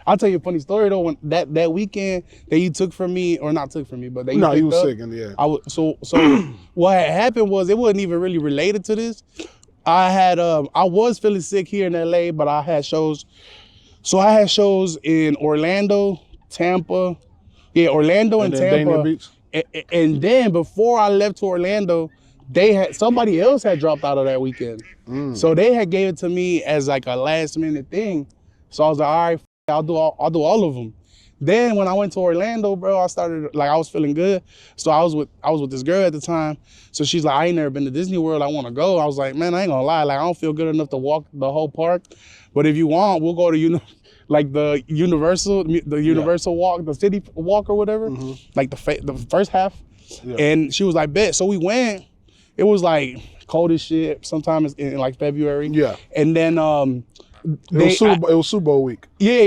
I'll tell you a funny story though. When that weekend that you took from me, or not took from me, but that you he was up, sick in the end. So what had happened was it wasn't even really related to this. I was feeling sick here in LA, but I had shows. So I had shows in Orlando, Tampa. Yeah, Orlando and Tampa. Beach. And then before I left to Orlando, somebody else had dropped out of that weekend. So they had gave it to me as like a last minute thing. So I was like, all right, I'll do all of them. Then when I went to Orlando, bro, I started, like, I was feeling good. So I was with this girl at the time. So she's like, I ain't never been to Disney World. I want to go. I was like, man, I ain't gonna lie. Like, I don't feel good enough to walk the whole park. But if you want, we'll go to the Universal walk, the city walk or whatever, like the first half. Yeah. And she was like, bet. So we went. It was like cold as shit. Sometimes in like February. Yeah. And then it was Super Bowl week. Yeah.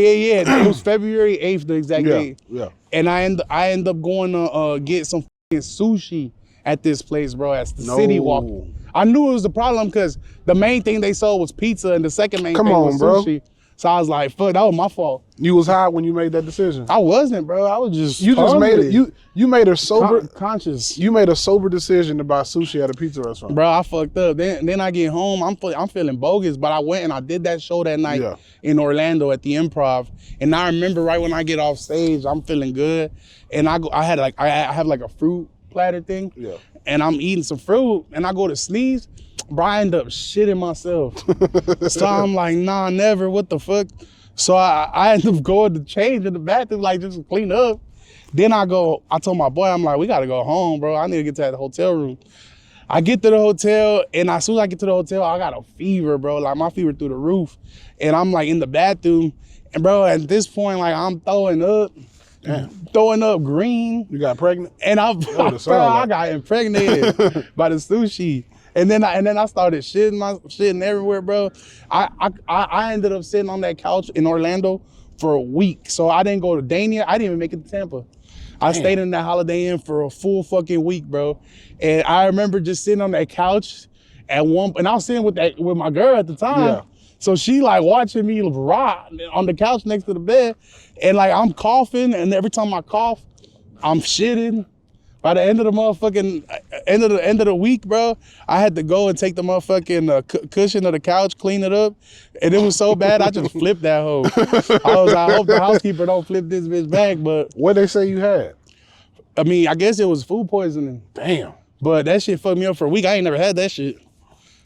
It was February 8th, the exact date. Yeah. And I end up going to get some sushi at this place, bro. At the city walk. I knew it was a problem because the main thing they sold was pizza, and the second main thing was sushi. Bro. So I was like, fuck, that was my fault. You was high when you made that decision? I wasn't, bro. I was just made it. You made a sober conscious. You made a sober decision to buy sushi at a pizza restaurant. Bro, I fucked up. Then I get home, I'm feeling bogus, but I went and I did that show that night in Orlando at the Improv. And I remember right when I get off stage, I'm feeling good. And I have like a fruit platter thing. Yeah. And I'm eating some fruit and I go to sneeze. Bro, I end up shitting myself. So I'm like, nah, never, what the fuck? So I end up going to change in the bathroom, like just to clean up. Then I told my boy, I'm like, we gotta go home, bro. I need to get to that hotel room. I get to the hotel, and as soon as I get to the hotel, I got a fever, bro. Like my fever through the roof. And I'm like in the bathroom, and bro, at this point, like I'm throwing up green. You got pregnant? And I got impregnated by the sushi. And then I started shitting everywhere, bro. I ended up sitting on that couch in Orlando for a week. So I didn't go to Dania. I didn't even make it to Tampa. I stayed in that Holiday Inn for a full fucking week, bro. And I remember just sitting on that couch and I was sitting with my girl at the time. Yeah. So she like watching me rot on the couch next to the bed. And like I'm coughing, and every time I cough, I'm shitting. By the end of the week, bro, I had to go and take the motherfucking cushion of the couch, clean it up, and it was so bad I just flipped that hoe. I hope the housekeeper don't flip this bitch back. But what they say you had? I mean, I guess it was food poisoning. Damn. But that shit fucked me up for a week. I ain't never had that shit.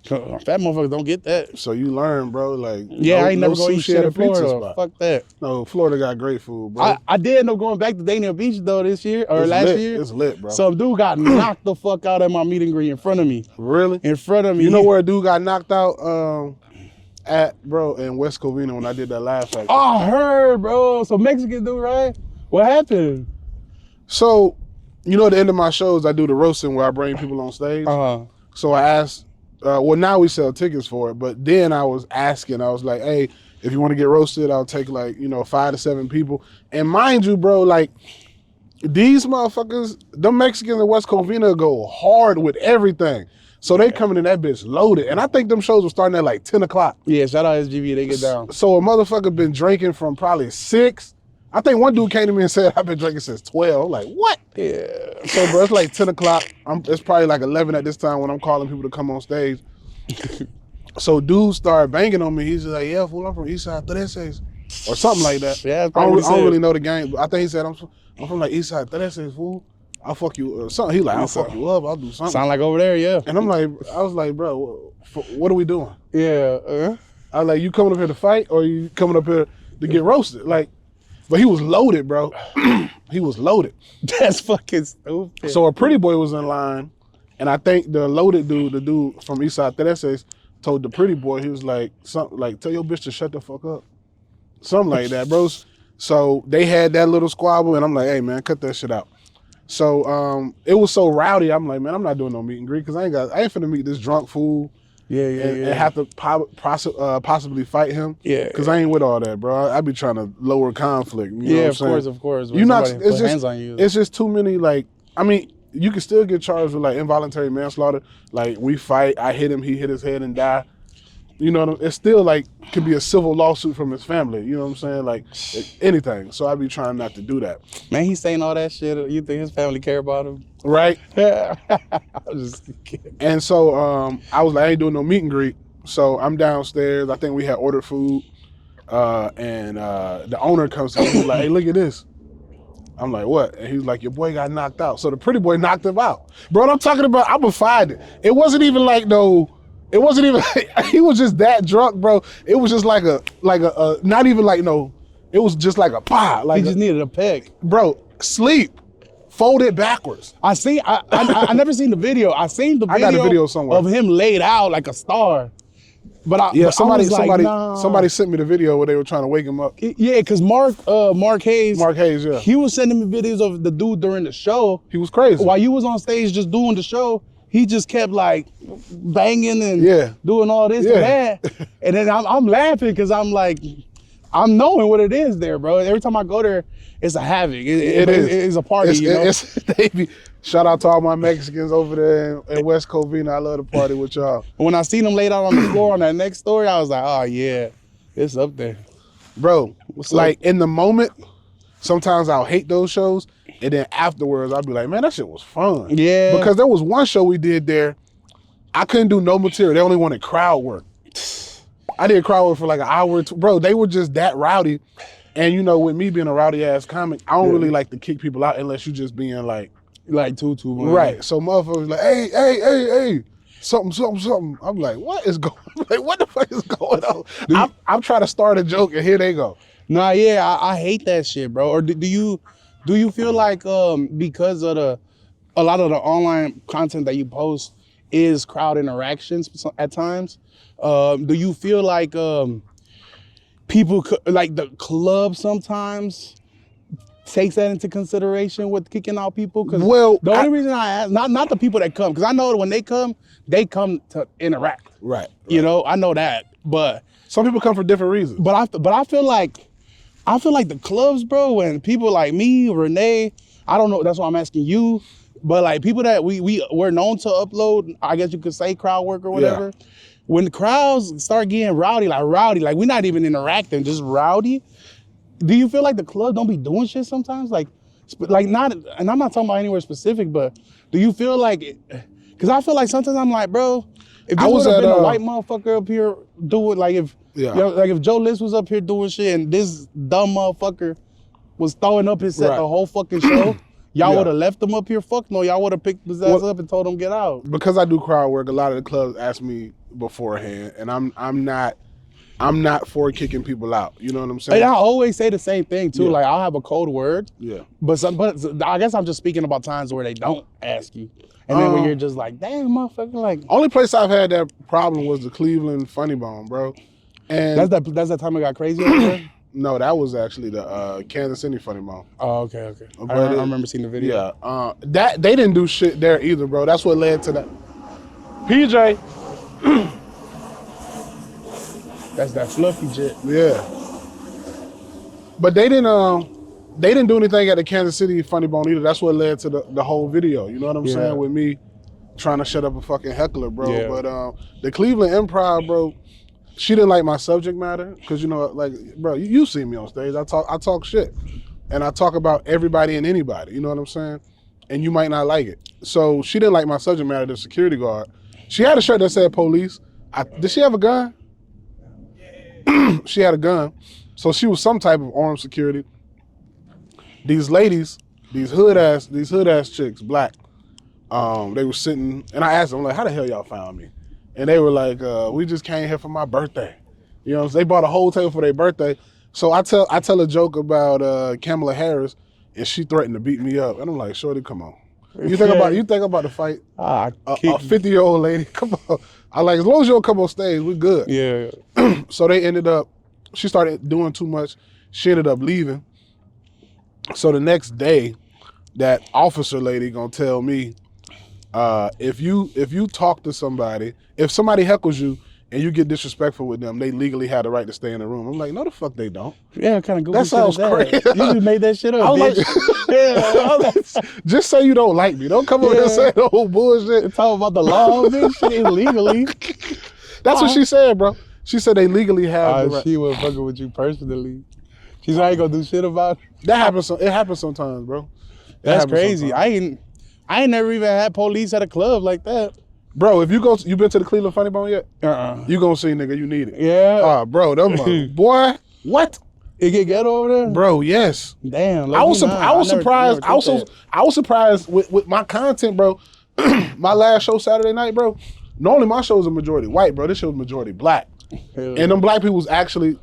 Fat motherfuckers don't get that. So you learn, bro, like I ain't never going to eat shit in Florida. Fuck that. No, Florida got great food, bro. I did end up going back to Dania Beach though last year. It's lit, bro. Some dude got knocked the fuck out at my meet and greet in front of me. Really? In front of me. You know where a dude got knocked out in West Covina when I did that Laugh Factory? Oh, I heard, bro. So Mexican dude, right? What happened? So, you know, at the end of my shows, I do the roasting where I bring people on stage. So I asked, well, now we sell tickets for it, but then I was like, hey, if you want to get roasted, I'll take 5 to 7 people. And mind you, bro, like these motherfuckers, them Mexicans in West Covina go hard with everything. So they coming in that bitch loaded. And I think them shows were starting at like 10 o'clock. Yeah, shout out SGV, they get down. So a motherfucker been drinking from probably 6. I think one dude came to me and said, I've been drinking since 12. I'm like, what? Yeah. So, bro, it's like 10 o'clock. It's probably like 11 at this time when I'm calling people to come on stage. So dude started banging on me. He's just like, yeah, fool, I'm from Eastside Treses. Or something like that. Yeah, I don't really know the game. But I think he said, I'm from like Eastside Treses, fool. I'll fuck you something. He like, I'll fuck you up. I'll do something. Sound like over there, yeah. And I was like, bro, what are we doing? Yeah. I was like, you coming up here to fight or you coming up here to get roasted? Like, but he was loaded, bro. He was loaded. That's fucking stupid. So a pretty boy was in line, and I think the loaded dude, the dude from Eastside Treses, told the pretty boy, he was like, something like, tell your bitch to shut the fuck up. Something like that, bros. So they had that little squabble, and I'm like, hey, man, cut that shit out. So it was so rowdy, I'm like, man, I'm not doing no meet and greet, because I ain't finna meet this drunk fool. And have to possibly fight him. Yeah. Because I ain't with all that, bro. I be trying to lower conflict. You know what I'm saying? Of course. You're not. It's just too many. Like, I mean, you can still get charged with like involuntary manslaughter. Like we fight, I hit him, he hit his head and die. You know, it still like could be a civil lawsuit from his family. You know what I'm saying? Like anything. So I be trying not to do that. Man, he's saying all that shit. You think his family care about him? Right. I'm just kidding. And so I was like, I ain't doing no meet and greet. So I'm downstairs. I think we had ordered food. And the owner comes to me, he's like, hey, look at this. I'm like, what? And he's like, your boy got knocked out. So the pretty boy knocked him out. Bro, what I'm talking about, I'm gonna find it. It wasn't even like it wasn't even, he was just that drunk, bro. It was just like a not even like it was just like a bah. Like he just needed a peg. Bro, sleep, folded backwards. I never seen the video. I seen the video, I got a video somewhere of him laid out like a star. Somebody nah. sent me the video where they were trying to wake him up. Yeah, because Mark Hayes, yeah. He was sending me videos of the dude during the show. He was crazy. While you was on stage just doing the show, he just kept like banging and doing all this and that. And then I'm laughing because I'm like, I'm knowing what it is there, bro. Every time I go there, it's a havoc. It is. It's a party, Shout out to all my Mexicans over there in West Covina. I love to party with y'all. When I seen them laid out on the floor on that next story, I was like, oh yeah, it's up there. Bro, in the moment, sometimes I'll hate those shows, and then afterwards I'll be like, man, that shit was fun. Yeah. Because there was one show we did there, I couldn't do no material. They only wanted crowd work. I did crowd work for like an hour or two. Bro, they were just that rowdy. And with me being a rowdy ass comic, I don't really like to kick people out unless you just being like too man. Right. So motherfuckers like, hey, something. I'm like, what is going on? Like, what the fuck is going on? I'm trying to start a joke and here they go. Nah, yeah, I hate that shit, bro. Or do you feel like because of a lot of the online content that you post is crowd interactions at times, do you feel like people like the club sometimes takes that into consideration with kicking out people? Because the only reason I ask, not the people that come, because I know when they come to interact. Right. I know that, but some people come for different reasons. But I feel like the clubs, bro, when people like me, Renee, I don't know, that's why I'm asking you, but like people that we're known to upload, I guess you could say crowd work or whatever. Yeah. When the crowds start getting rowdy, like we're not even interacting, just rowdy. Do you feel like the club don't be doing shit sometimes? Like not, and I'm not talking about anywhere specific, but do you feel like, because I feel like sometimes I'm like, bro, if this would have been a white motherfucker up here doing, like if Joe List was up here doing shit and this dumb motherfucker was throwing up his set the whole fucking show, y'all would have left him up here? Fuck no, y'all would have picked his ass up and told him get out. Because I do crowd work, a lot of the clubs ask me beforehand, and I'm not for kicking people out. You know what I'm saying? And I always say the same thing too. Like I'll have a code word. Yeah. But I guess I'm just speaking about times where they don't ask you, and then when you're just like, damn, motherfucker, like. Only place I've had that problem was the Cleveland Funny Bone, bro. And that's that time it got crazy over there. No, that was actually the Kansas City Funny Bone. Oh, okay. I remember seeing the video. Yeah. That they didn't do shit there either, bro. That's what led to that. PJ. That's that fluffy shit. Yeah. But they didn't do anything at the Kansas City Funny Bone either. That's what led to the whole video. You know what I'm saying? With me trying to shut up a fucking heckler, bro. Yeah. But the Cleveland Improv, bro, she didn't like my subject matter. Cause like, bro, you see me on stage. I talk shit. And I talk about everybody and anybody. You know what I'm saying? And you might not like it. So she didn't like my subject matter, the security guard. She had a shirt that said police. Did she have a gun? She had a gun. So she was some type of armed security. These ladies, these hood ass chicks, black, they were sitting, and I asked them, like, how the hell y'all found me? And they were like, we just came here for my birthday. You know, they bought a whole table for their birthday. So I tell a joke about Kamala Harris, and she threatened to beat me up. And I'm like, shorty, come on. You think about the fight? A 50-year-old lady, come on. I like, as long as you don't come on stage, we're good. Yeah. So they ended up, she started doing too much. She ended up leaving. So the next day, that officer lady gonna tell me, if you talk to somebody, if somebody heckles you and you get disrespectful with them, they legally have the right to stay in the room. I'm like, no, the fuck they don't. Yeah, kind of goofy. That sounds crazy. You just made that shit up, bitch. Like, just say you don't like me. Don't come over here and say the whole bullshit. Talk about the law, bitch, illegally. That's what she said, bro. She said they legally have the right. She was fucking with you personally. She's not gonna do shit about it. That happens. It happens sometimes, bro. That's crazy. Sometimes. I ain't never even had police at a club like that. Bro, if you been to the Cleveland Funny Bone yet? You gonna see, nigga, you need it. Yeah. Bro, boy, what? It get ghetto over there? Bro, yes. Damn. I was surprised. I was surprised with my content, bro. My last show Saturday night, bro. Normally my show's a majority white, bro. This show's majority black. Hell and them black people's actually,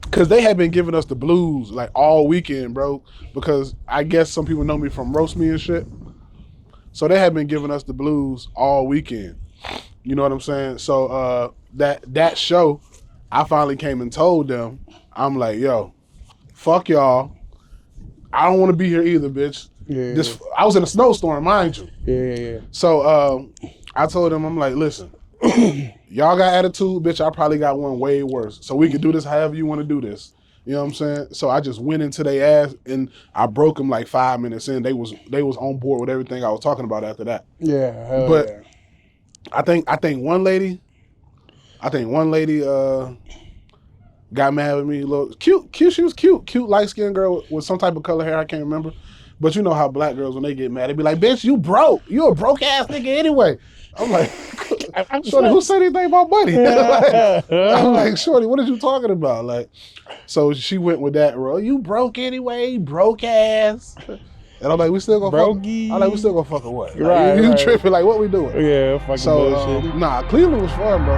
because they had been giving us the blues like all weekend, bro. Because I guess some people know me from Roast Me and shit. So they had been giving us the blues all weekend. You know what I'm saying? So that show, I finally came and told them, I'm like, yo, fuck y'all. I don't want to be here either, bitch. Yeah. I was in a snowstorm, mind you. Yeah. So I told them, I'm like, listen, y'all got attitude, bitch. I probably got one way worse. So we can do this however you want to do this. You know what I'm saying? So I just went into their ass and I broke them like 5 minutes in. They was on board with everything I was talking about after that. Yeah. But I think one lady got mad with me. Cute. She was cute light-skinned girl with some type of color hair. I can't remember. But you know how black girls, when they get mad, they be like, bitch, you broke. You a broke ass nigga anyway. I'm like, Shorty, who said anything about money? I'm like, Shorty, what are you talking about? Like, so she went with that, bro. You broke anyway, broke ass. And I'm like, we still gonna Brokey. fuck. I'm like, we still gonna fuck away. Like, Right, you right. tripping? Like, what we doing? Yeah, fucking bullshit. Nah, Cleveland was fun, bro.